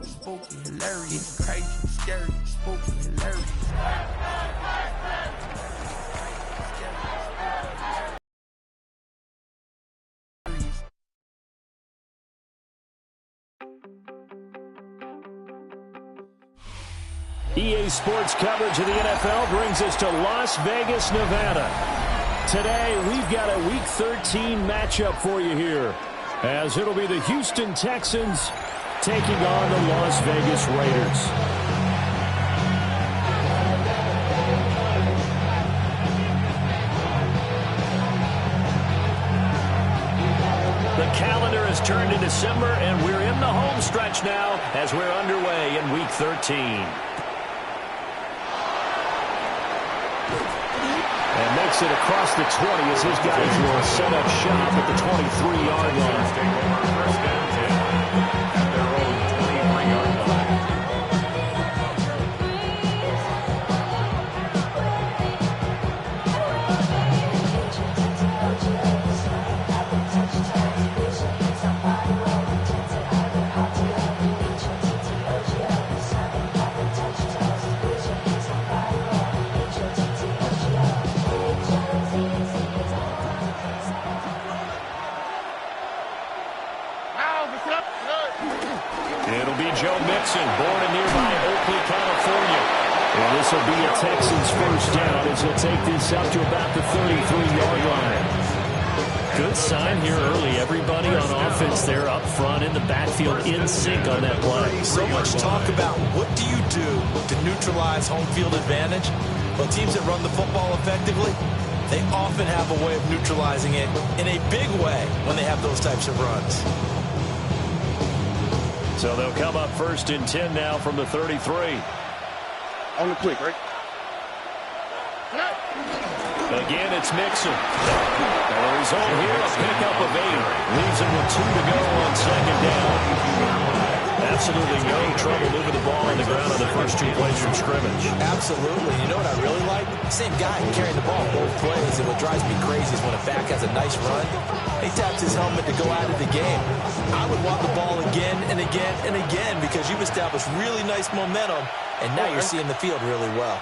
Spooky, hilarious, crazy, scary, spooky, hilarious. EA Sports coverage of the NFL brings us to Las Vegas, Nevada. Today, we've got a Week 13 matchup for you here, as it'll be the Houston Texans taking on the Las Vegas Raiders. The calendar has turned to December, and we're in the home stretch now as we're underway in Week 13. And makes it across the 20 as his guys will set up shop at the 23-yard line. First down 10 at their own 23-yard line. It'll be Joe Mixon, born in nearby Oakley, California. And this will be a Texans first down as he'll take this up to about the 33-yard line. Good sign here early. Everybody on offense there up front in the backfield in sync on that play. So much talk about what do you do to neutralize home field advantage? Well, teams that run the football effectively, they often have a way of neutralizing it in a big way when they have those types of runs. So they'll come up first and 10 now from the 33. On the quick, right? Again, it's Mixon. And the result here, a pickup of 8. Leaves him with 2 to go on second down. Absolutely no trouble moving the ball on the ground on the first 2 plays from scrimmage. Absolutely. You know what I really like? Same guy carrying the ball both plays. And what drives me crazy is when a back has a nice run, he taps his helmet to go out of the game. I would want the ball again and again and again because you've established really nice momentum, and now you're seeing the field really well.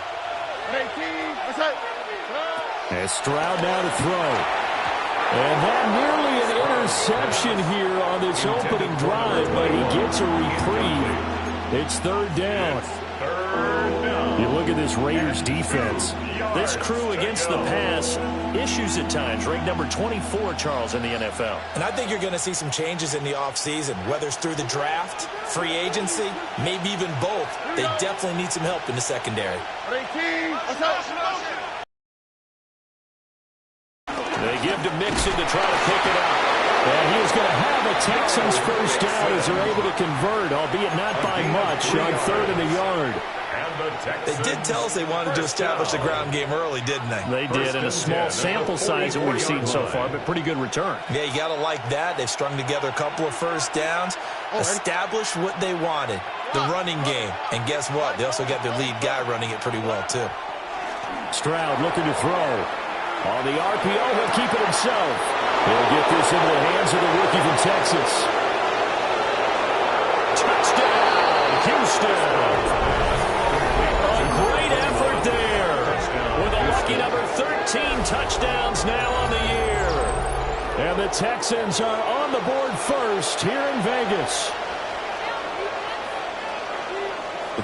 As Stroud now to throw. And that nearly an interception here on this opening drive, but he gets a reprieve. It's third down. You look at this Raiders defense. This crew against the pass, issues at times. Ranked number 24, Charles, in the NFL. And I think you're going to see some changes in the offseason, whether it's through the draft, free agency, maybe even both. They definitely need some help in the secondary. They give to Mixon to try to pick it up. And he is going to have a Texans first down as they're able to convert, albeit not by much, on third and a yard. They did tell us they wanted to establish a ground game early, didn't they? They did, in a small sample size that we've seen so far, but pretty good return. Yeah, you got to like that. They've strung together a couple of first downs, established what they wanted, the running game. And guess what? They also got their lead guy running it pretty well, too. Stroud looking to throw. On the RPO, he'll keep it himself. He'll get this into the hands of the rookie from Texas. Touchdown, Houston. A great effort there. With a lucky number 13 touchdowns now on the year. And the Texans are on the board first here in Vegas.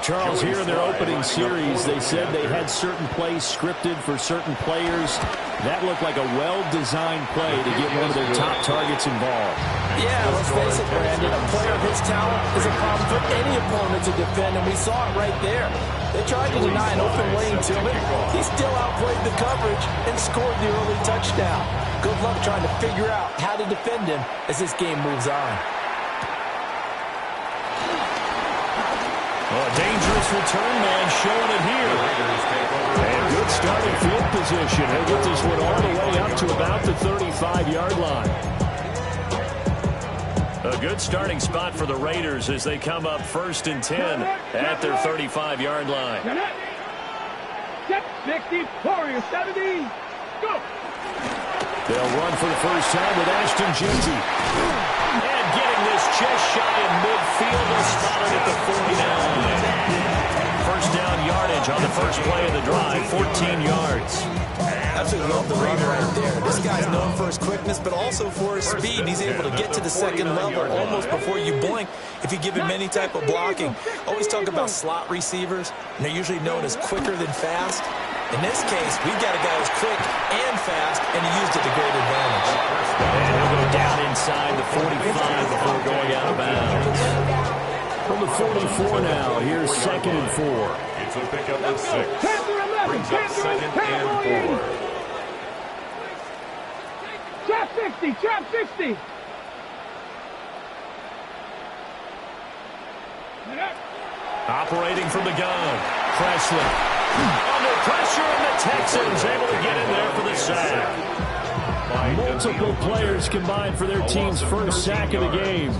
Charles, here in their opening series, they said they had certain plays scripted for certain players. That looked like a well-designed play to get one of their top targets involved. Yeah, let's face it, Brandon. A player of his talent is a problem for any opponent to defend, and we saw it right there. They tried to deny an open lane to him. He still outplayed the coverage and scored the early touchdown. Good luck trying to figure out how to defend him as this game moves on. Well, a dangerous return man showing it here. And good starting field position. He'll get this one all the way up to about the 35-yard line. A good starting spot for the Raiders as they come up first and 10 at their 35-yard line. Set 60, Warrior 70, go! They'll run for the first time with Ashton Jeanty. And getting this Almost just shy of midfield. They'll spot it at the 49. First down yardage on the first play of the drive, 14 yards. Absolutely love the run right there. This guy's known for his quickness, but also for his speed. He's able to get to the second level almost before you blink if you give him any type of blocking. Always talk about slot receivers, and they're usually known as quicker than fast. In this case, we've got a guy who's quick and fast, and he used it to great advantage. And he'll go down inside the 45 before going out of bounds. From the 44 now, here's 2nd and 4. It's a pickup of 6. Brings up 2nd and 4. Trap 60, trap 60. Operating from the gun, Presley. Under pressure, and the Texans able to get in there for the sack. Multiple players combined for their team's first sack of the game.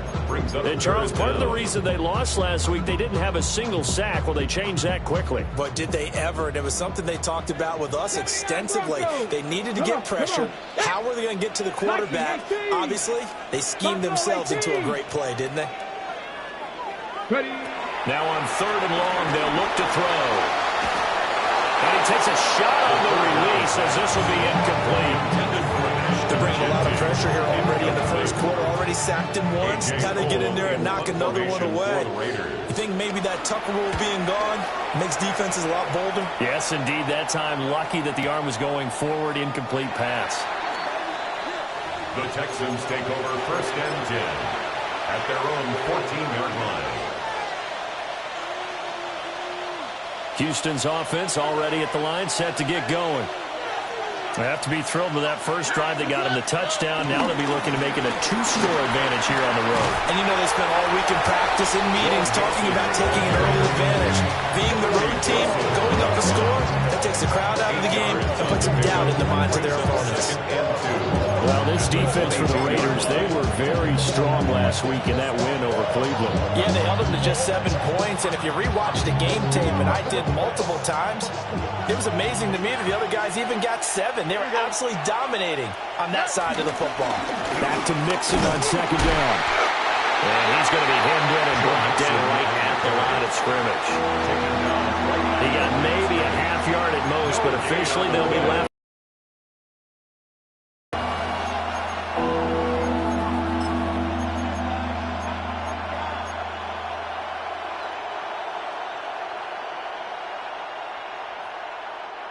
And Charles, part of the reason they lost last week, they didn't have a single sack. Well, they changed that quickly. But did they ever? And it was something they talked about with us extensively. They needed to get pressure. How were they going to get to the quarterback? Obviously, they schemed themselves into a great play, didn't they? Now on 3rd and long, they'll look to throw. And he takes a shot on the release as this will be incomplete. They're bringing a lot of pressure here already in the first quarter. Already sacked him once. Got to get in there and knock another one away. You think maybe that Tucker rule being gone makes defenses a lot bolder? Yes, indeed. That time, lucky that the arm was going forward. Incomplete pass. The Texans take over 1st and 10 at their own 14-yard line. Houston's offense already at the line, set to get going. They have to be thrilled with that first drive. They got him the touchdown. Now they'll be looking to make it a 2-score advantage here on the road. And you know they spent all week in practice and meetings talking about taking an early advantage. Being the road team, going up a score, that takes the crowd out of the game and puts some doubt in the minds of their opponents. Well, this defense for the Raiders, they were very strong last week in that win over Cleveland. Yeah, they held them to just 7 points, and if you rewatch the game tape, and I did multiple times, it was amazing to me that the other guys even got 7. They were absolutely dominating on that side of the football. Back to Mixon on 2nd down. And he's going to be hemmed in and brought down right at the line of scrimmage. He got maybe a half yard at most, but officially they'll be left.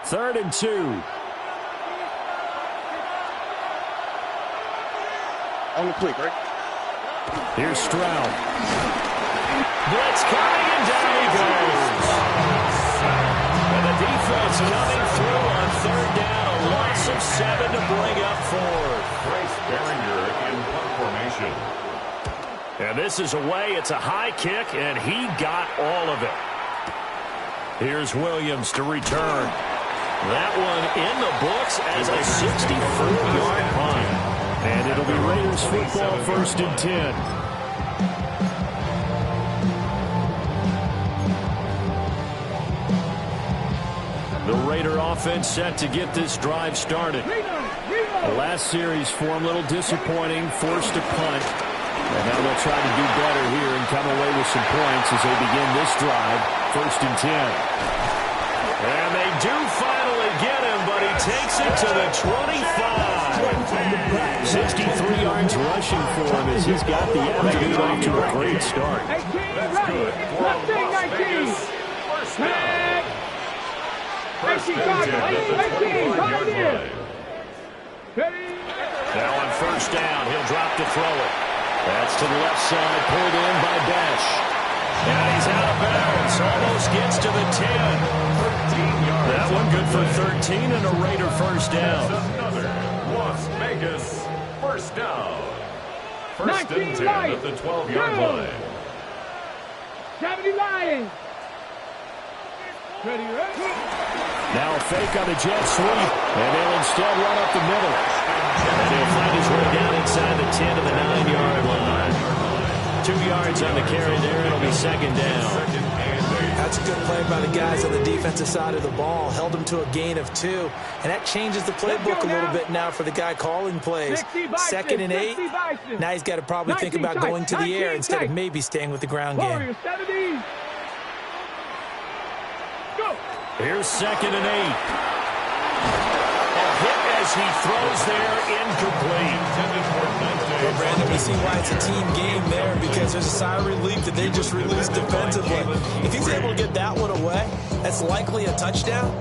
Third and 2. On the click, right? Here's Stroud. Blitz coming, and down he goes. And the defense coming through on 3rd down. A loss of 7 to bring up 4th. Bryce Baringer in punt formation. And this is away. It's a high kick, and he got all of it. Here's Williams to return. That one in the books as a 64-yard punt. And it'll be Raiders football 1st and 10. The Raider offense set to get this drive started. The last series for them, a little disappointing, forced a punt. And now they'll try to do better here and come away with some points as they begin this drive, 1st and 10. And they do finally get him, but he takes it to the 25. 63 yards rushing for him as he's got the afternoon off to a great start. 18, right. Left thing, 19. Tag. 18, right in. Now on 1st down, he'll drop to throw it. That's to the left side, pulled in by Besh. And he's out of bounds, almost gets to the 10. That one good for 13 and a Raider first down. Another Las Vegas first down. 1st and 10 at the 12-yard line. 70 Lions. Ready. Now a fake on the jet sweep, and they'll instead run up the middle. And he'll find his way down inside the 10 to the 9-yard line. 2 yards on the carry there. It'll be 2nd down. Had That's a good play by the guys on the defensive side of the ball. Held them to a gain of 2. And that changes the playbook a little bit now for the guy calling plays. 2nd and 8. Now he's got to probably think about going to the air instead of maybe staying with the ground game. Here's 2nd and 8. A hit as he throws there, incomplete. Well, Brandon, we see why it's a team game there, because there's a sigh of relief that they just released defensively. If he's able to get that one away, that's likely a touchdown.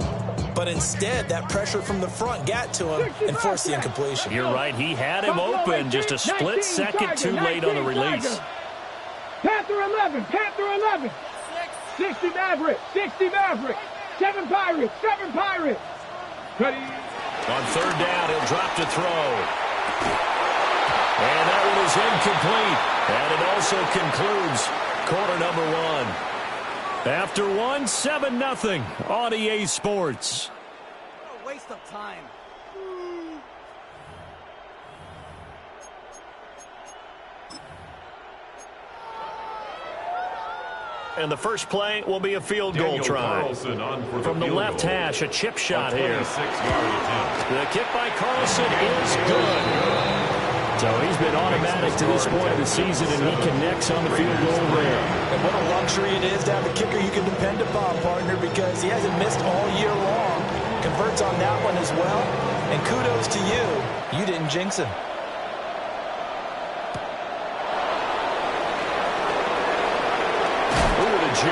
But instead, that pressure from the front got to him and forced the incompletion. You're right. He had him open. Just a split second too late on the release. Panther 11. Panther 11. 60 Mavericks. 60 Mavericks. 7 Pirates. 7 Pirates. Ready. On 3rd down, he'll drop to throw. And that one is incomplete. And it also concludes quarter number 1. After 1, 7-0 on EA Sports. What a waste of time. And the first play will be a field goal try. From the left hash, a chip shot here. The kick by Carlson is good. So he's been automatic to this point of the season, and he connects on the field goal there. And what a luxury it is to have a kicker you can depend upon, partner, because he hasn't missed all year long. Converts on that one as well. And kudos to you. You didn't jinx him. Juke.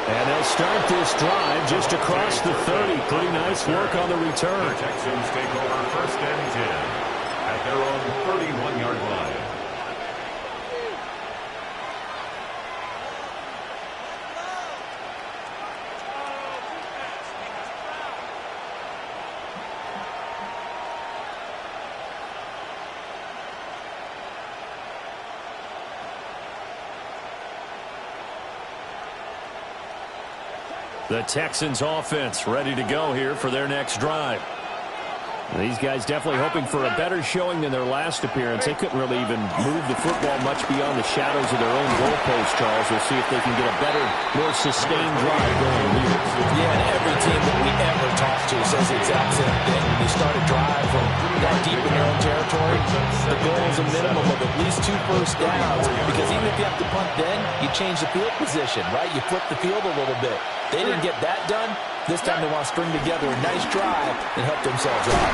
And they'll start this drive just across the 30. Pretty nice work on the return. The Texans take over 1st and 10 at their own 31-yard line. The Texans offense ready to go here for their next drive. These guys definitely hoping for a better showing than their last appearance. They couldn't really even move the football much beyond the shadows of their own goalpost, Charles. We'll see if they can get a better, more sustained drive going here. Yeah, and every team that we ever talk to says the exact same thing. When you start a drive from that deep in your own territory, the goal is a minimum of at least 2 first downs. Because even if you have to punt then, you change the field position, right? You flip the field a little bit. They didn't get that done. This time they want to string together a nice drive and help themselves out.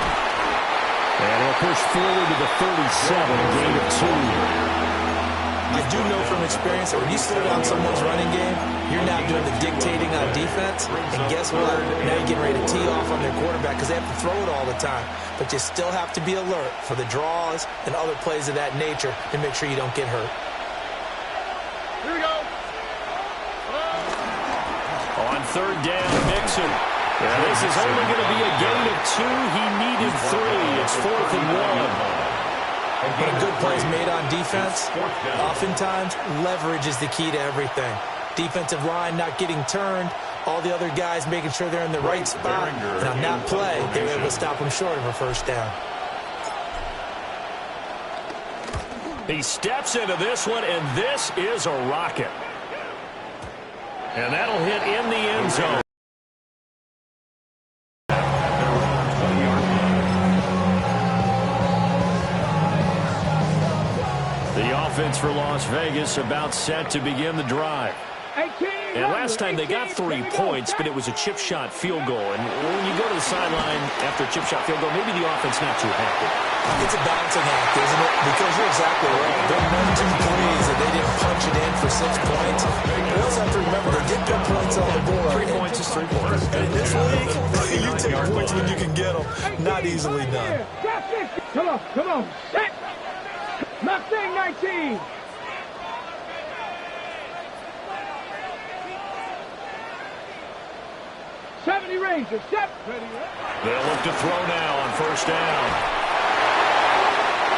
And they'll push forward to the 37, a gain of 2. I do know from experience that when you slow down someone's running game, you're now doing the dictating on defense. And guess what? Now you're getting ready to tee off on their quarterback because they have to throw it all the time. But you still have to be alert for the draws and other plays of that nature to make sure you don't get hurt. Here we go. On 3rd down, Mixon. And this is only going to be a gain of 2. He needed 3. It's 4th and 1. When a good play is made on defense, oftentimes leverage is the key to everything. Defensive line not getting turned, all the other guys making sure they're in the right spot. And on that play, they were able to stop them short of a first down. He steps into this one, and this is a rocket. And that'll hit in the end zone. The offense for Las Vegas about set to begin the drive. And last time they got 3 points, but it was a chip shot field goal. And when you go to the sideline after a chip shot field goal, maybe the offense not too happy. It's a balancing act, isn't it? Because you're exactly right. They're 1, 2 threes, and they didn't punch it in for 6 points. We also have to remember they did put points on the board. 3 points is 3 points. In this league, you take points when you can get them. Not easily done. Come on, come on. Set. Mustang 19. Rangers, step. They'll look to throw now on 1st down.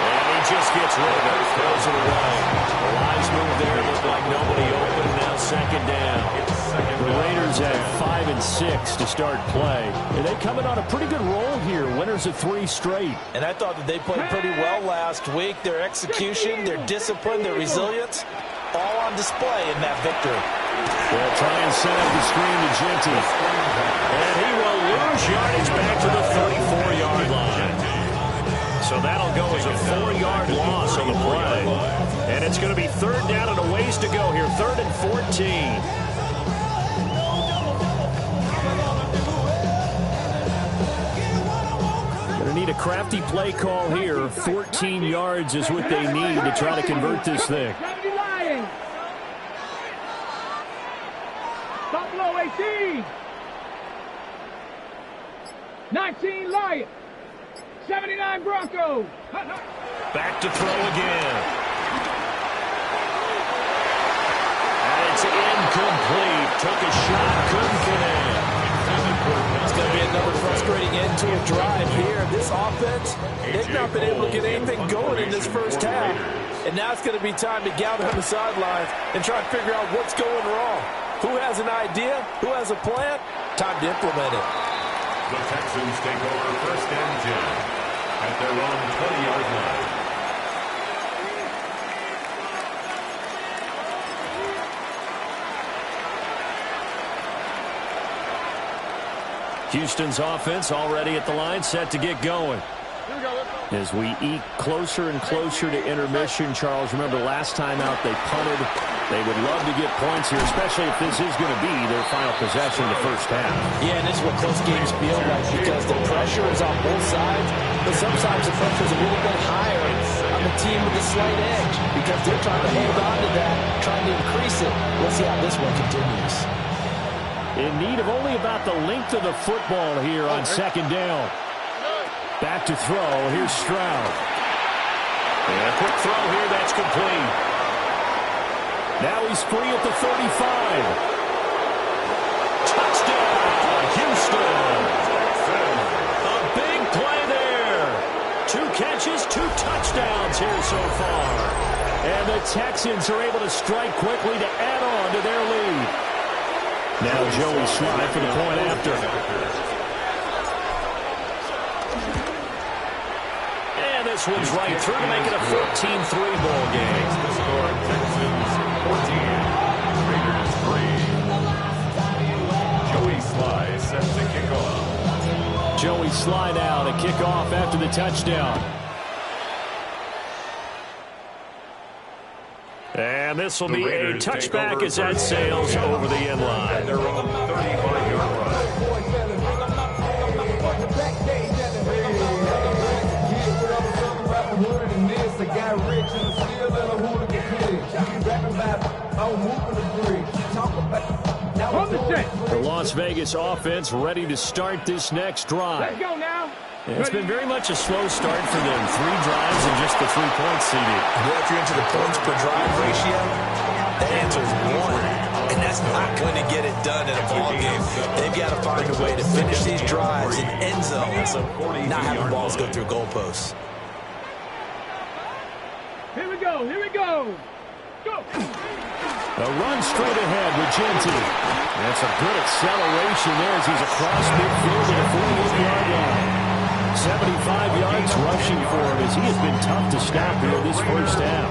And he just gets rid of it. Throws it away. The lines move there. Looked like nobody open. Now 2nd down. The Raiders had 5 and 6 to start play. And they come in on a pretty good roll here. Winners of 3 straight. And I thought that they played pretty well last week. Their execution, their discipline, their resilience, all on display in that victory. They'll try and set up the screen to Jeanty. And he will lose yardage back to the 34-yard line. So that'll go as a 4-yard loss on the play. And it's going to be third down and a ways to go here. 3rd and 14. Going to need a crafty play call here. 14 yards is what they need to try to convert this thing. Buffalo 18. 19 Lions. 79 Broncos. Back to throw again. And it's incomplete. Took a shot, couldn't connect. It's going to be another frustrating end to a drive here. This offense, they've not been able to get anything going in this first half. And now it's going to be time to gather on the sidelines and try to figure out what's going wrong. Who has an idea? Who has a plan? Time to implement it. The Texans take over 1st and 10 at their own 20-yard line. Houston's offense already at the line, set to get going. As we eke closer and closer to intermission, Charles, remember last time out they punted. They would love to get points here, especially if this is going to be their final possession in the first half. Yeah, and this is what close games feel like because the pressure is on both sides, but sometimes the pressure is a little bit higher on the team with a slight edge because they're trying to hold on to that, trying to increase it. We'll see how this one continues. In need of only about the length of the football here on 2nd down. Back to throw. Here's Stroud. And a quick throw here. That's complete. Now he's free at the 35. Touchdown, Houston. A big play there. 2 catches, 2 touchdowns here so far. And the Texans are able to strike quickly to add on to their lead. Now Joey Slye for the point after. And this one's right through to make it a 14-3 ball game. The score, Texans 14, Raiders 3. Joey Slye set to kick off. Joey Slye now to kick off after the touchdown. And this will be a touchback as that sails over the end line. Their own 35-yard line. The Las Vegas offense ready to start this next drive. Let's go now. It's been very much a slow start for them. 3 drives and just the 3 points, CD. Well, if you're into the points per drive ratio, the answer is 1. And that's not going to get it done in a ball game. They've got to find a way to finish these drives in end zones, not have the balls go through goalposts. Here we go. Here we go. Go. A run straight ahead with Jeanty. That's a good acceleration there as he's across midfield to the 48-yard line. 75 yards rushing for him as he has been tough to stop here this first half.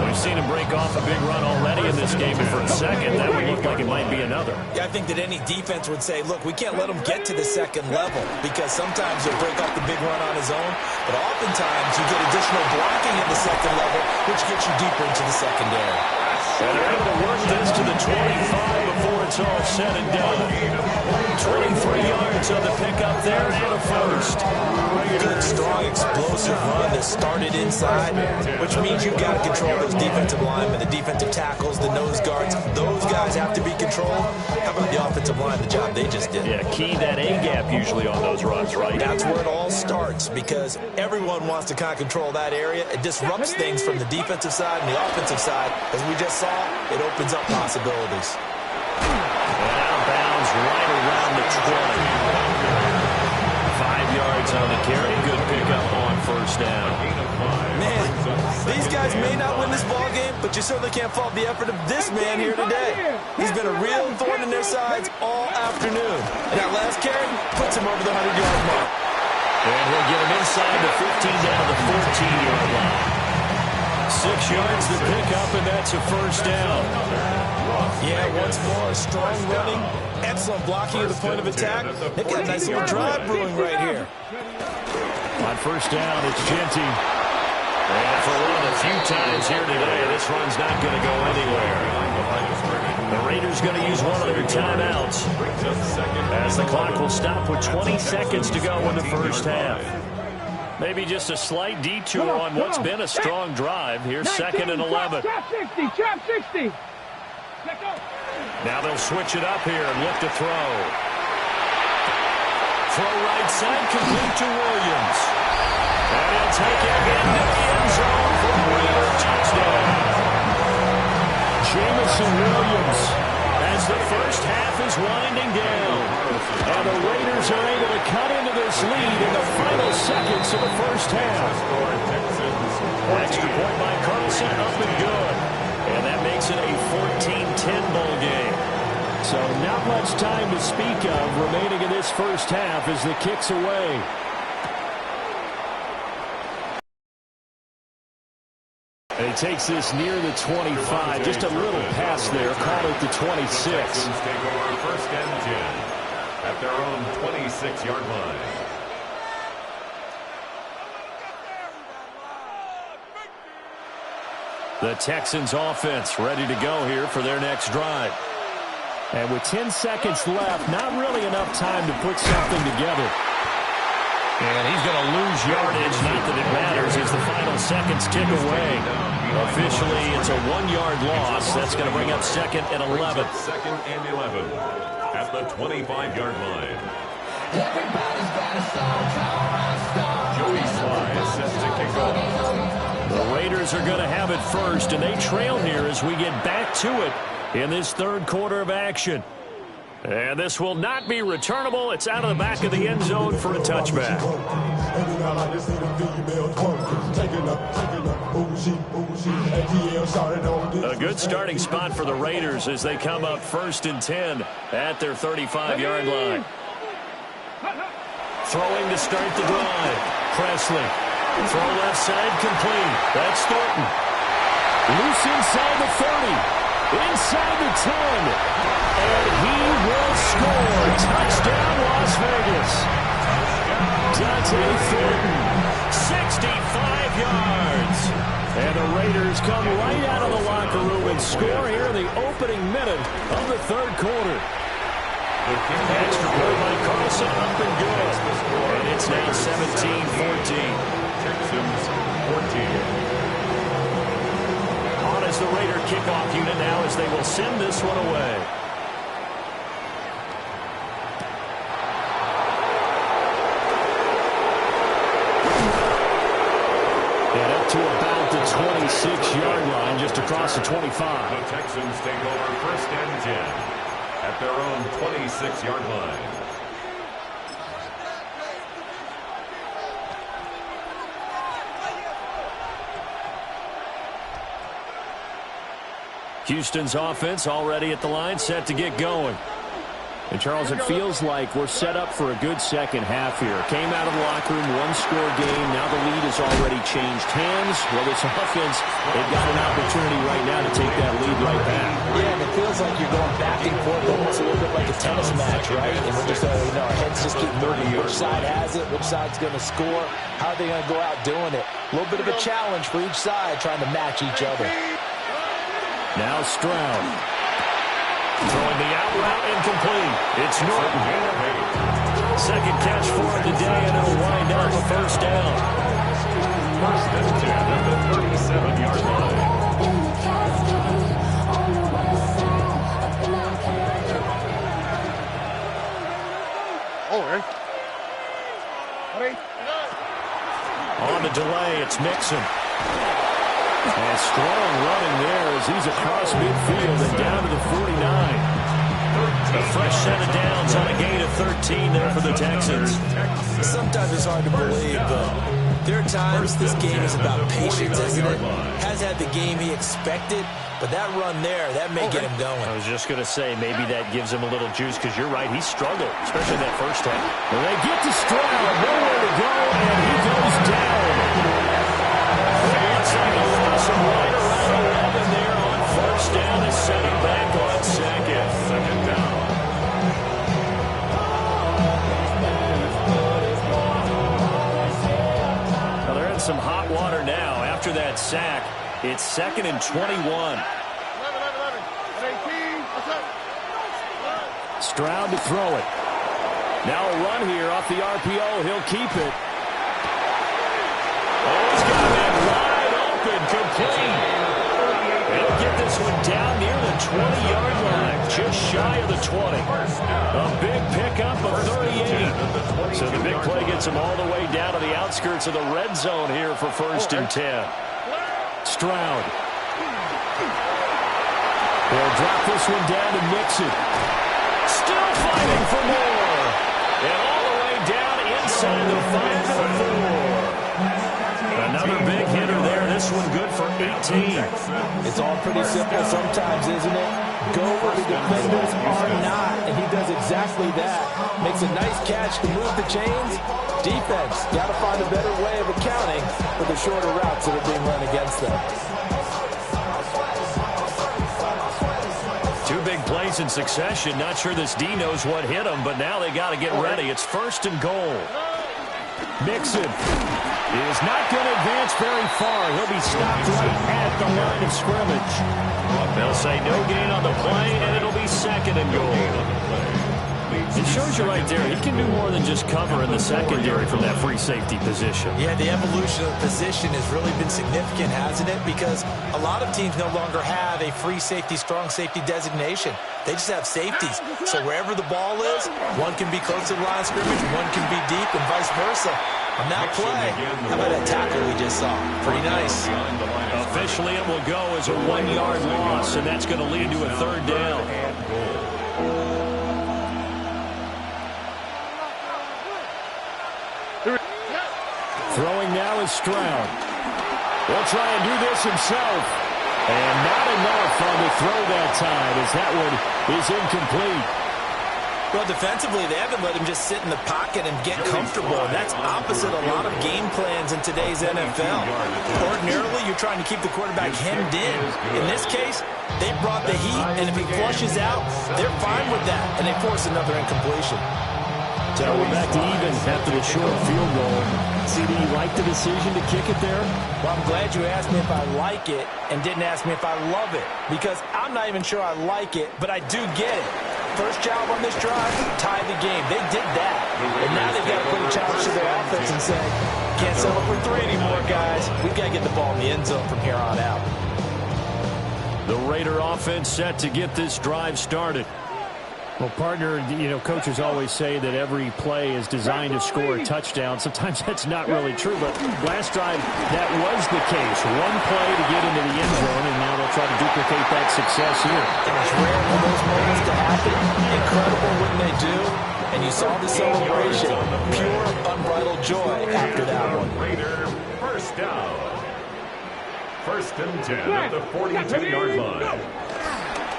We've seen him break off a big run already in this game, and for a second, that would look like it might be another. Yeah, I think that any defense would say, look, we can't let him get to the second level because sometimes he'll break off the big run on his own, but oftentimes you get additional blocking in the second level, which gets you deeper into the secondary. And they're able to work this to the 25 before it's all said and done. 23 yards on the pickup there and a first. Good, strong, explosive run that started inside, which means you've got to control those defensive linemen, the defensive tackles, the nose guards. Those guys have to be controlled. How about the offensive line, the job they just did? Yeah, key that A-gap usually on those runs, right? That's where it all starts because everyone wants to kind of control that area. It disrupts things from the defensive side and the offensive side. As we just saw, it opens up possibilities. And outbounds right around the 20. 5 yards on the carry. Good pickup on first down. Man, these guys may not win this ball game, but you certainly can't fault the effort of this man here today. He's been a real thorn in their sides all afternoon. And that last carry puts him over the 100-yard mark. And he'll get him inside the 15 down to the 14-yard line. 6 yards to pick up, and that's a first down. Yeah, once more, strong running, excellent blocking at the point of attack. They've got a nice little drive brewing right here. On first down, it's Genty. And for one of the few times here today, this run's not going to go anywhere. The Raiders going to use one of their timeouts as the clock will stop with 20 seconds to go in the first half. Maybe just a slight detour on what's been a strong drive. Here's 2nd and 11. Trap 60, trap 60. Now they'll switch it up here and look to throw. Throw right side, complete to Williams. And he'll take it into the end zone for a Raider touchdown. Jameson Williams as the first half is winding down. And the Raiders are able to cut into this lead in the final seconds of the first half. Extra point by Carlson, up and good. And that makes it a 14-10 ball game. So not much time to speak of remaining in this first half as the kick's away. And he takes this near the 25. Just a little pass there. Call it the 26. Texans take over 1st and 10 at their own 26-yard line. The Texans offense ready to go here for their next drive. And with 10 seconds left, not really enough time to put something together. And he's going to lose yardage, not that it matters, as the final seconds tick away. Officially, it's a 1-yard loss. That's going to bring up 2nd and 11. 2nd and 11 at the 25-yard line. Joey Sly is set to kick off. The Raiders are going to have it first, and they trail here as we get back to it in this third quarter of action. And this will not be returnable. It's out of the back of the end zone for a touchback. A good starting spot for the Raiders as they come up 1st and 10 at their 35-yard line. Throwing to start the drive. Presley. Throw left side complete. That's Thornton. Loose inside the 30. Inside the 10. And he will score. Touchdown, Las Vegas. Dante Thornton, 65 yards. And the Raiders come right out of the locker room and score here in the opening minute of the third quarter. Extra point by Carlson, up and good. And it's now 17-14. Texans 14. On as the Raider kickoff unit now as they will send this one away. And up to about the 26-yard line, just across the 25. The Texans take over 1st and 10 at their own 26-yard line. Houston's offense already at the line, set to get going. And, Charles, it feels like we're set up for a good second half here. Came out of the locker room, one-score game. Now the lead has already changed hands. Well, this offense, they've got an opportunity right now to take that lead right back. Yeah, and it feels like you're going back and forth, almost a little bit like a tennis match, right? And we're just, our heads just keep moving. Which side has it? Which side's going to score? How are they going to go out doing it? A little bit of a challenge for each side, trying to match each other. Now Stroud. Throwing the out route incomplete. It's Norton. Second catch for him today, and it'll wind up a first down. 1st and 10 at the 37-yard line. On the delay, it's Mixon. And strong running there as he's across midfield and down to the 49. A fresh set of downs on a gain of 13 there for the Texans. Sometimes it's hard to believe, but there are times this game is about patience, isn't it? Has had the game he expected, but that run there, that may get him going. I was just going to say, maybe that gives him a little juice, because you're right, he struggled, especially that first half. Well, they get to Stroud, nowhere to go, and he goes down. It looks like a loss of wide after that sack. It's 2nd and 21. Stroud to throw it. Now a run here off the RPO. He'll keep it. Oh, he's got that wide open, complete. He'll get this one down near the 20-yard line, just shy of the 20. A big pickup of 38. So the big play gets him all the way down to the outskirts of the red zone here for 1st and 10. Stroud. They'll drop this one down to Mixon. Still fighting for more. And all the way down inside the 5-4. Another big hitter there. This one good for 18. It's all pretty simple sometimes, isn't it? Go where the defenders are not, and he does exactly that. Makes a nice catch to move the chains. Defense, got to find a better way of accounting for the shorter routes that are being run against them. Two big plays in succession. Not sure this D knows what hit him, but now they got to get ready. It's 1st and goal. Mixon is not going to advance very far. He'll be stopped right at the line of scrimmage. They'll say no gain on the play, and it'll be 2nd and goal. It shows you right there, he can do more than just cover in the secondary from that free safety position. Yeah, the evolution of the position has really been significant, hasn't it? Because a lot of teams no longer have a free safety, strong safety designation. They just have safeties. So wherever the ball is, one can be close to the line of scrimmage, one can be deep, and vice versa. On that play, how about that tackle we just saw? Pretty nice. Officially, it will go as a 1-yard loss, and that's going to lead to a 3rd down. Throwing now is Stroud. He'll try and do this himself. And not enough on the throw that time as that one is incomplete. Well, defensively, they haven't let him just sit in the pocket and get comfortable. And that's opposite a lot of game plans in today's NFL. Ordinarily, you're trying to keep the quarterback hemmed in. In this case, they brought the heat, and if he flushes out, they're fine with that, and they force another incompletion. So we're back to even after the short field goal. CD, you like the decision to kick it there? Well, I'm glad you asked me if I like it and didn't ask me if I love it, because I'm not even sure I like it, but I do get it. First job on this drive, tie the game. They did that. And now they've got to put a challenge to their offense and say, can't settle for 3 anymore, guys. We've got to get the ball in the end zone from here on out. The Raider offense set to get this drive started. Well, partner, you know, coaches always say that every play is designed to score a touchdown. Sometimes that's not really true, but last drive, that was the case. One play to get into the end zone, and now they'll try to duplicate that success here. It's rare for those moments to happen. Incredible when they do. And you saw the celebration. Pure, unbridled joy after that one. Raider, first down. 1st and 10 at the 42-yard line.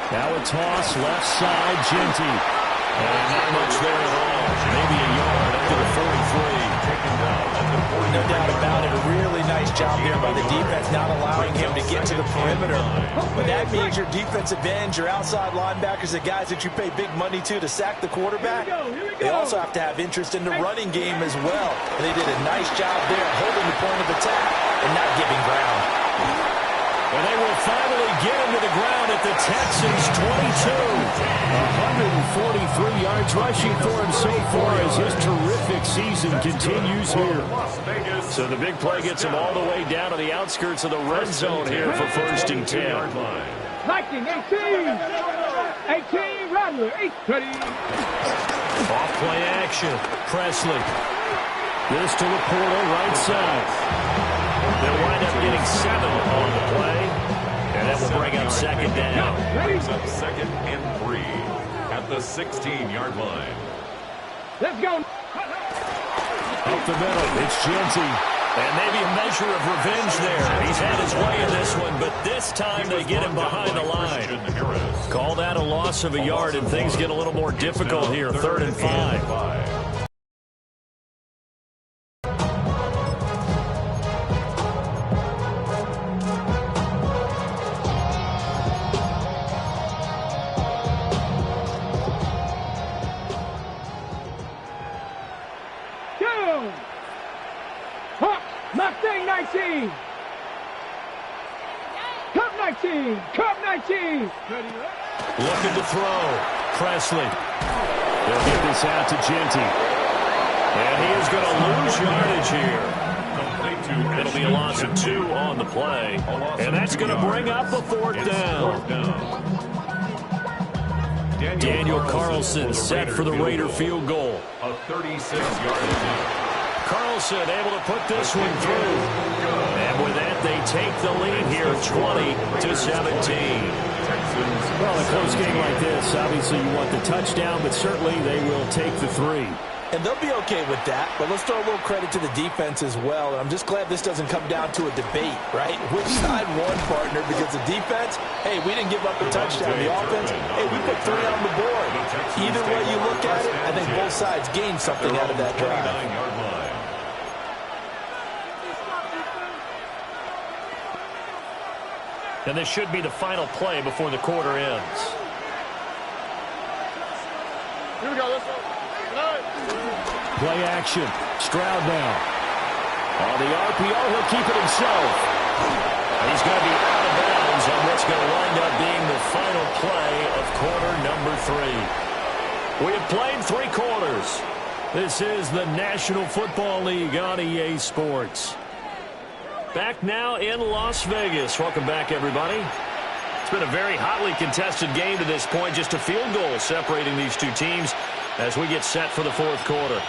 Now a toss, left side, Genty. And not much there at all. Maybe a yard up to the 43. Taken down at the 40. No doubt about it. A really nice job there by the defense, not allowing him to get to the perimeter. But that means your defensive ends, your outside linebackers, the guys that you pay big money to sack the quarterback, they also have to have interest in the running game as well. And they did a nice job there holding the point of attack and not giving ground. And they will finally get him to the ground at the Texans' 22. 143 yards rushing for him so far as his terrific season continues here. So the big play gets him all the way down to the outskirts of the red zone here for 1st and 10. Liking 18. 18, Rattler, 8. Off play action. Presley. This to Laporta, right side. They'll wind up getting 7 on the play, and that will bring up 2nd down. Brings up 2nd and 3 at the 16-yard line. Let's go. Up the middle, it's Genty. And maybe a measure of revenge there. He's had his way in this one, but this time they get him behind the line. Call that a loss of a yard, and things get a little more difficult here, 3rd and 5. Mustang 19. 19. Come 19. Looking to throw. Presley. They'll get this out to Genty. And he is going to lose yardage here. It'll be a loss of 2 on the play. And that's going to bring up a 4th down. Daniel Carlson set for the Raider field goal. A 36-yard attempt. Carlson able to put this one through. And with that, they take the lead here, 20-17. Well, a close game like this, obviously you want the touchdown, but certainly they will take the 3. And they'll be okay with that, but let's throw a little credit to the defense as well. And I'm just glad this doesn't come down to a debate, right? Which side won, partner? Because the defense, hey, we didn't give up a touchdown. The offense, hey, we put 3 on the board. Either way you look at it, I think both sides gained something out of that drive. And this should be the final play before the quarter ends. Here we go. Let's go. Play action. Stroud now. On the RPO, he'll keep it himself. He's going to be out of bounds on what's going to wind up being the final play of quarter number 3. We have played 3 quarters. This is the National Football League on EA Sports. Back now in Las Vegas. Welcome back, everybody. It's been a very hotly contested game to this point. Just a field goal separating these two teams as we get set for the 4th quarter.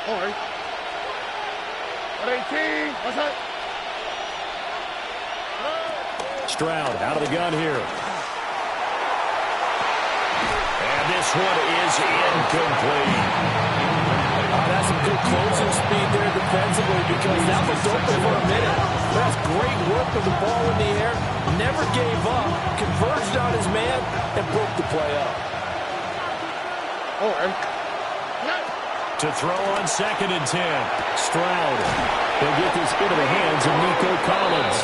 All right. 18. What's that? Stroud out of the gun here. And this one is incomplete. That's some good closing speed there defensively because that was open for a minute. That's great work with the ball in the air. Never gave up. Converged on his man and broke the play up. All right. To throw on 2nd and 10. Stroud. He'll get this into the hands of Nico Collins.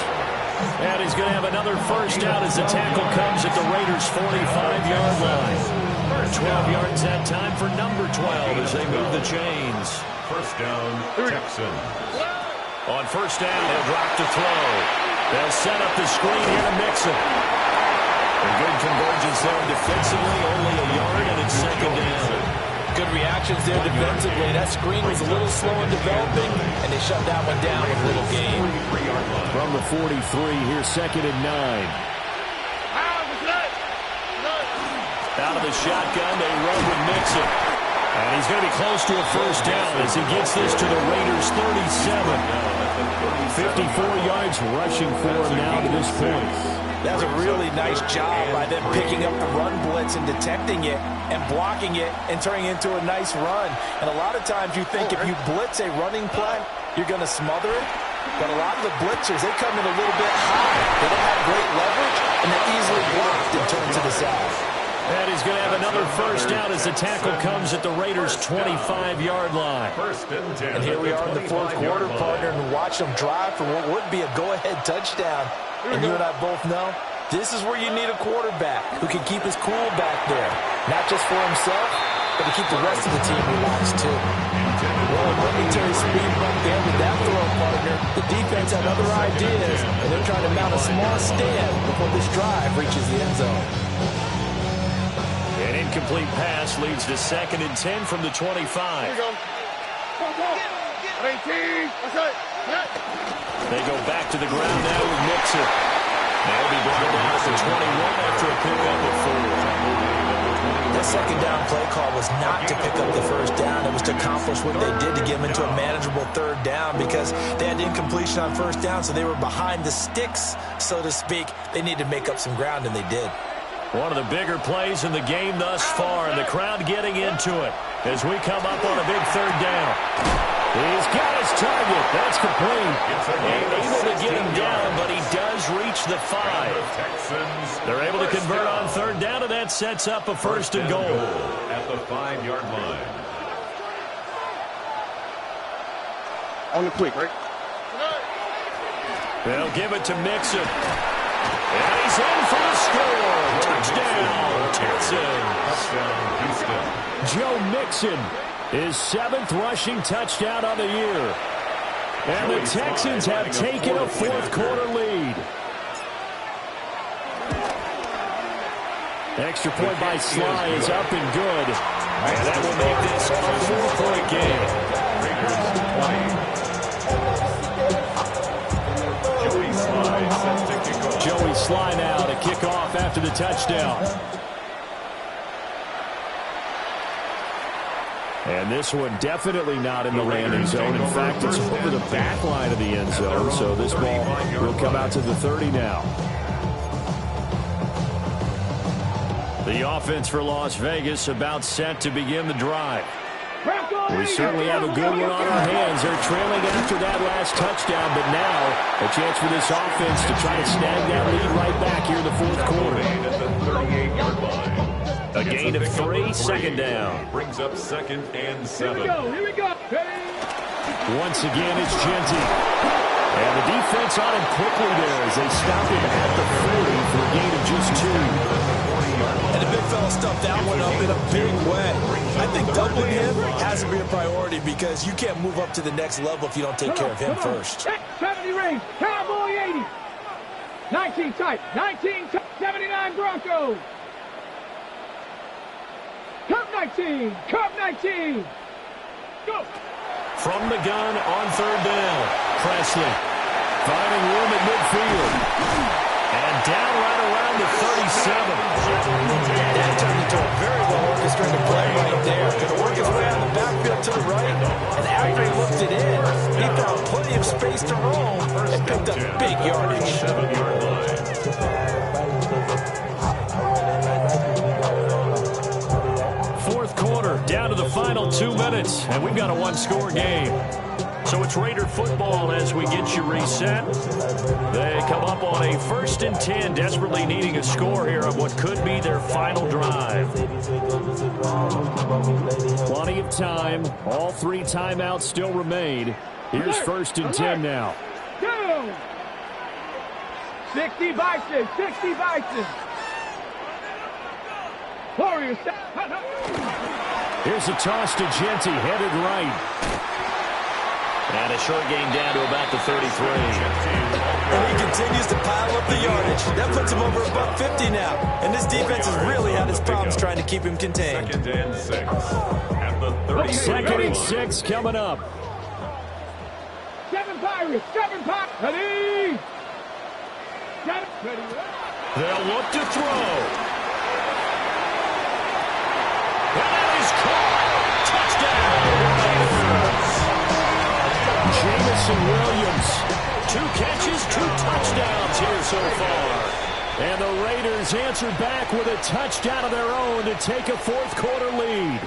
And he's going to have another first down as the tackle comes at the Raiders' 45-yard line. 12 yards that time for number 12 as they move the chains. First down, Texans. On first down, they'll drop to throw. They'll set up the screen here to Mixon. A good convergence there defensively, only a yard, and it's 2nd down. Good reactions there defensively. That screen was a little slow in developing, and they shut that one down with a little gain. From the 43, here's 2nd and 9. Out of the shotgun, they run with Mixon. And he's going to be close to a first down as he gets this to the Raiders' 37. 54 yards rushing for him now to this point. That was a really nice job by them picking up the run blitz and detecting it and blocking it and turning it into a nice run. And a lot of times you think if you blitz a running play, you're going to smother it. But a lot of the blitzers, they come in a little bit high. They don't have great leverage, and they're easily blocked and turned to the side. And he's going to have another first down as the tackle comes at the Raiders' 25-yard line. And here we are in the 4th quarter, partner, and watch them drive for what would be a go-ahead touchdown. And you and I both know this is where you need a quarterback who can keep his cool back there. Not just for himself, but to keep the rest of the team relaxed, too. Well, a momentary speed bump there with that throw, partner. The defense had other ideas, and they're trying to mount a small stand before this drive reaches the end zone. An incomplete pass leads to 2nd and 10 from the 25. Here we go. 18. What's that? They go back to the ground now with Mixon. They'll be brought down at the 21 after a pickup of 4. That 2nd down play call was not to pick up the first down. It was to accomplish what they did to get them into a manageable 3rd down because they had incompletion on first down, so they were behind the sticks, so to speak. They needed to make up some ground, and they did. One of the bigger plays in the game thus far, and the crowd getting into it as we come up on a big 3rd down. He's got his target. That's complete. Able to get him down, but he does reach the 5. They're able to convert on 3rd down, and that sets up a 1st and goal. At the 5-yard line. On the quick, right? They'll give it to Mixon. And he's in for the score. Touchdown, Texans. Joe Mixon, his 7th rushing touchdown on the year. And the Texans have taken a fourth-quarter lead. Extra point by Sly is up and good. And that will make this a 4-point game. Joey Sly now to kick off after the touchdown. And this one definitely not in the landing zone. In fact, it's over the back line of the end zone. So this ball will come out to the 30 now. The offense for Las Vegas about set to begin the drive. We certainly have a good one on our hands. They're trailing after that last touchdown, but now a chance for this offense to try to snag that lead right back here in the fourth quarter. A gain of 3, second down. Brings up 2nd and 7. Here we go. Once again, it's Genty. And the defense on him quickly there as they stop him at the 40 for a gain of just 2. And the big fella stuffed that one up in a big way. I think doubling him has to be a priority because you can't move up to the next level if you don't take care of him first. 70 range, Cowboy 80. 19 tight, 19 tight, 79 Broncos. Cup 19, Cup 19. Go. From the gun on 3rd down. Presley finding room at midfield. And down right around the 37. That turned into a very well-orchestrated play right there. Going to work his way out of the backfield to the right. And after he looked it in, he found plenty of space to roam and picked up big yardage. 7-yard line. Fourth quarter, down to the final 2 minutes. And we've got a one-score game. So it's Raider football as we get you reset. They come up on a 1st and 10, desperately needing a score here on what could be their final drive. Plenty of time. All 3 timeouts still remain. Here's 1st and 10 now. Go. 60 Bison, 60 Bison. Warriors. Here's a toss to Genty, headed right. And a short gain down to about the 33. And he continues to pile up the yardage. That puts him over about 50 now. And this defense has really had its problems trying to keep him contained. 2nd and 6. At the 30. 2nd and 6 coming up. 7 Pirates, 7 Pirates. Ready. Ready. They'll look to throw. That is caught. Touchdown. Jameson Williams, 2 catches, 2 touchdowns here so far. And the Raiders answer back with a touchdown of their own to take a fourth-quarter lead.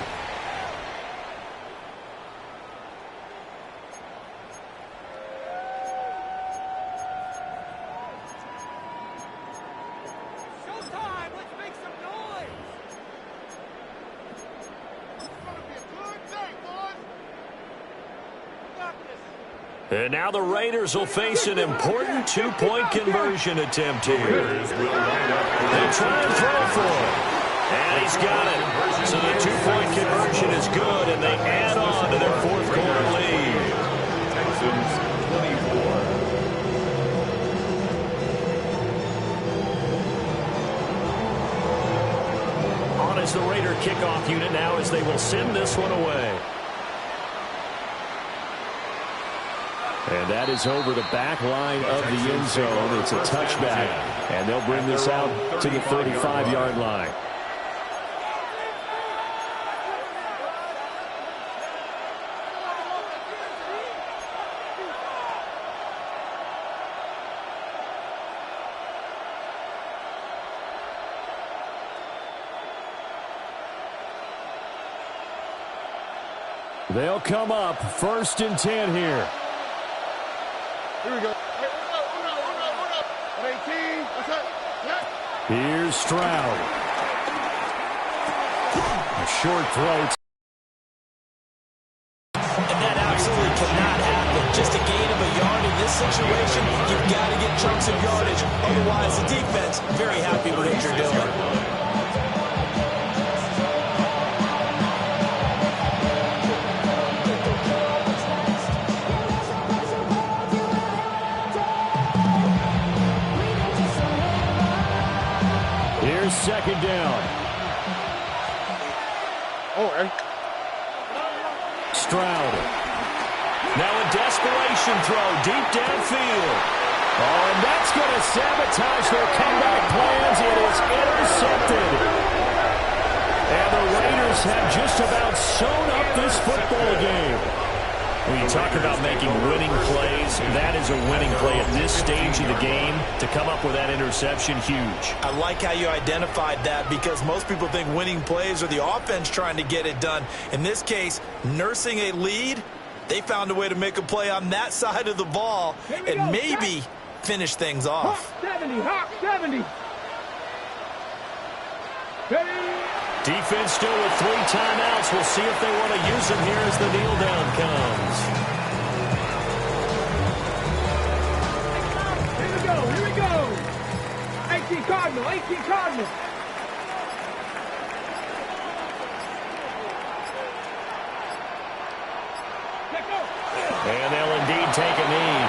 Showtime! Let's make some noise! It's gonna be a good day, boys! Got this! And now the Raiders will face an important 2-point conversion attempt here. They try and throw for it. And he's got it. So the 2-point conversion is good, and they add on to their fourth-quarter lead. Texans 24. On is the Raider kickoff unit now as they will send this one away. And that is over the back line of the end zone. It's a touchback. And they'll bring this out to the 35-yard line. They'll come up 1st and 10 here. Here we go. Hey, hold up. 18. What's up? Yeah. Here's Stroud. A short throw. And that absolutely cannot happen. Just a gain of a yard in this situation, you've got to get chunks of yardage. Otherwise, the defense, very happy with what you're doing. Here's second down. Oh, hey. Stroud. Now a desperation throw deep downfield. Oh, and that's going to sabotage their comeback plans. It is intercepted. And the Raiders have just about sewn up this football game. When you talk about making winning plays, that is a winning play at this stage of the game. To come up with that interception, huge. I like how you identified that because most people think winning plays are the offense trying to get it done. In this case, nursing a lead, they found a way to make a play on that side of the ball and maybe finish things off. Hawk 70, Hawk 70. Ready? Defense still with 3 timeouts. We'll see if they want to use them here as the kneel down comes. Here we go. 18 Cardinal, 18 Cardinal. And they'll indeed take a knee.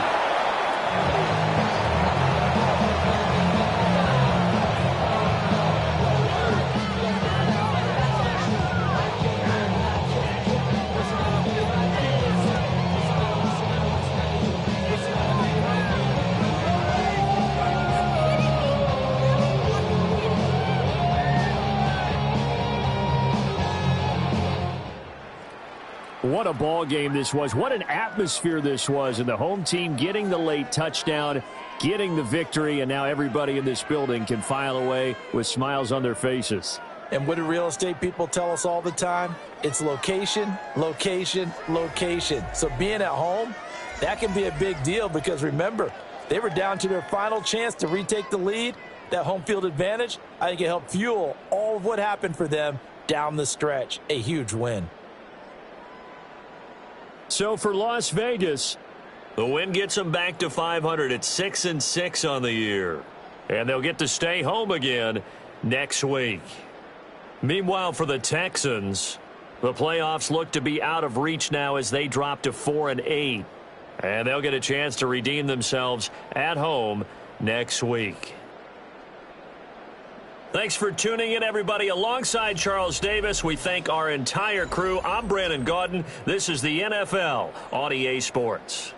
What a ball game this was. What an atmosphere this was. And the home team getting the late touchdown, getting the victory, and now everybody in this building can file away with smiles on their faces. And what do real estate people tell us all the time? It's location, location, location. So being at home, that can be a big deal because remember, they were down to their final chance to retake the lead. That home field advantage, I think it helped fuel all of what happened for them down the stretch. A huge win. So for Las Vegas, the win gets them back to 500 at 6-6 on the year. And they'll get to stay home again next week. Meanwhile, for the Texans, the playoffs look to be out of reach now as they drop to 4-8. And they'll get a chance to redeem themselves at home next week. Thanks for tuning in, everybody. Alongside Charles Davis, we thank our entire crew. I'm Brandon Gaudin. This is the NFL on EA Sports.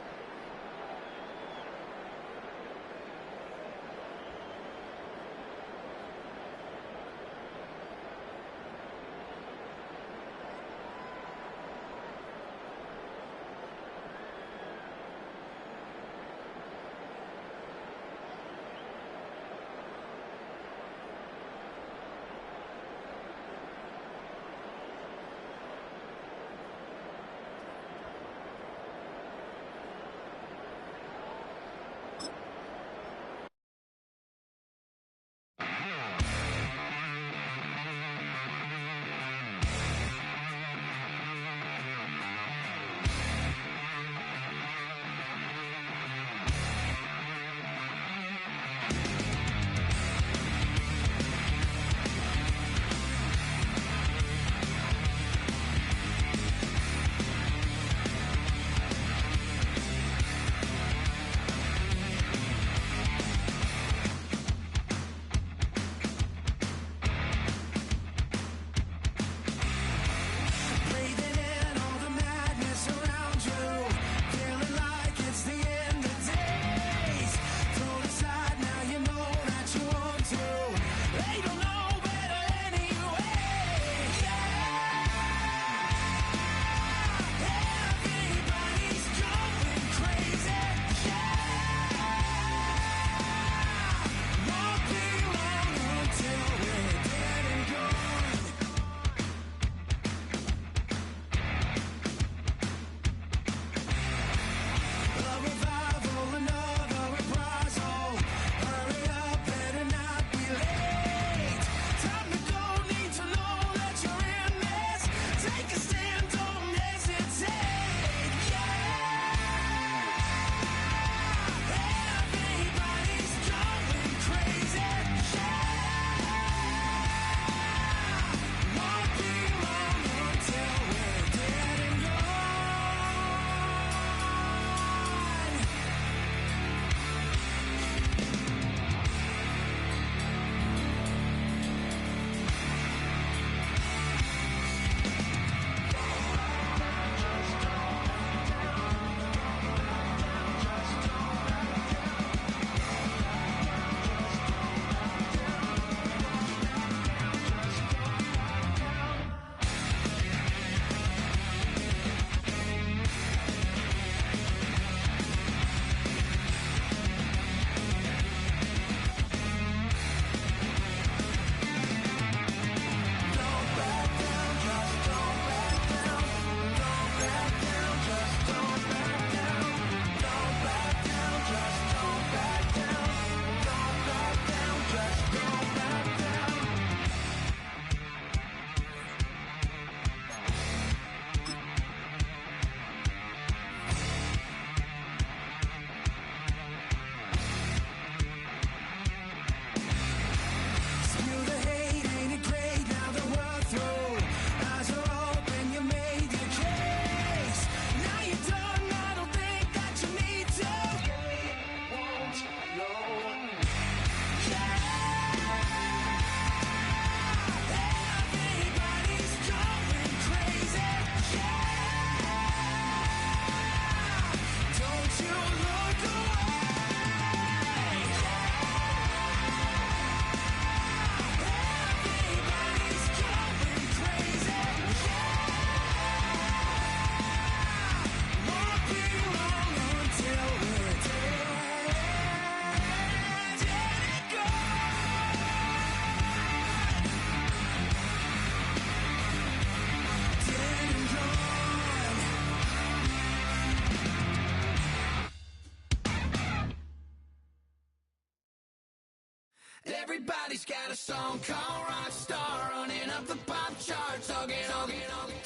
got a song called Rockstar, running up the pop charts, talking.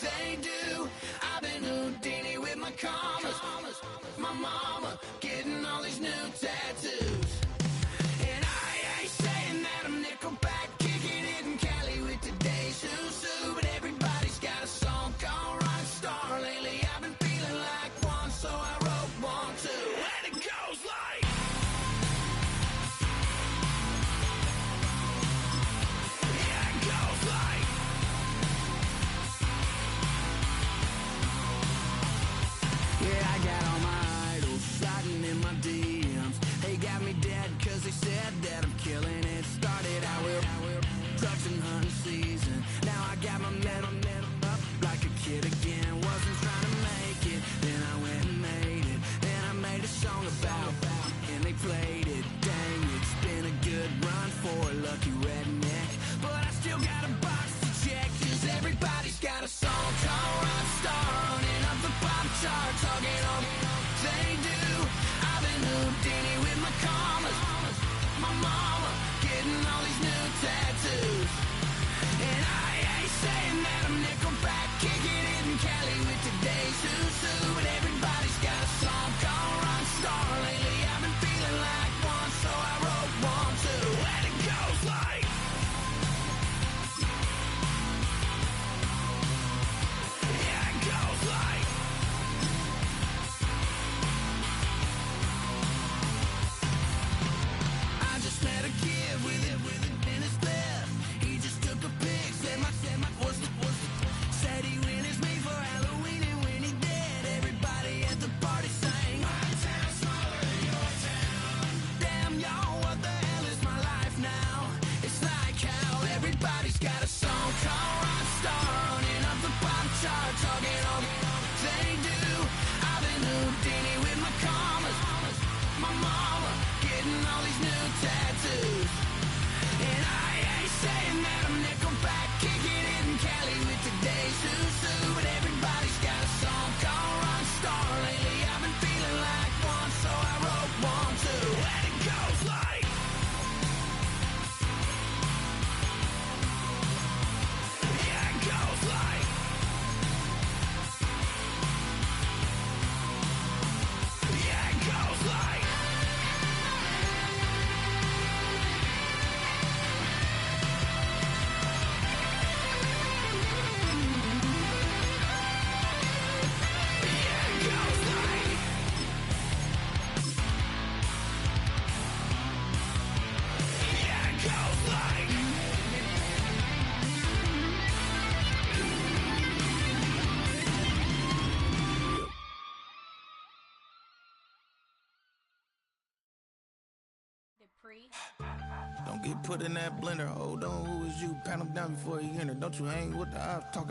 They do. I've been Houdini with my commas. My mama getting all these new tattoos. And I ain't saying that I'm Nickelback, kicking it in Cali with today's who's who, but everybody's got a song called Rockstar. Lately I've been feeling like one, so I wrote one too. And it goes like, yeah, it goes like, yeah, I got all my idols sliding in my DMs. They got me dead cause they said that I'm killing it. Started out with trucks and hunting season. Now I got my metal up like a kid again. Wasn't trying to make it, then I went and made it. Then I made a song about and they played it. Dang, it's been a good run for a lucky redneck, but I still got a box to check, cause everybody's got a song called Rockstar, running up the pop charts, talking on. They do. I've been Houdini with my commas. My mama getting all these new tattoos. And I ain't saying that I'm Nickelback, kicking it in Cali with today's who's who, but everybody's got a song called Rockstar. Lately I've been feeling like one, so I wrote one too. And it goes like, yeah, it goes like, I just met a kid with it in his left. He just took a pic, said my said he witnessed me for Halloween, and when he did, everybody at the party sang, my town's smaller than your town. Damn, y'all, what the hell is my life now? It's like how everybody's got a song called Rockstar, running up the pop chart, talking on. They do. I've been Houdini with my commas. My mama getting all these new tattoos. And I ain't saying that I'm Nickelback, kicking it in Cali with today's who's who, but everybody's got a song called Rockstar. Lately I've been feeling like one, so I wrote one too. And it goes like, yeah, it goes like, yeah, it goes like. Don't get put in that blender. Hold on, who is you? Pat him down before you enter. Don't you hang with the ops talking.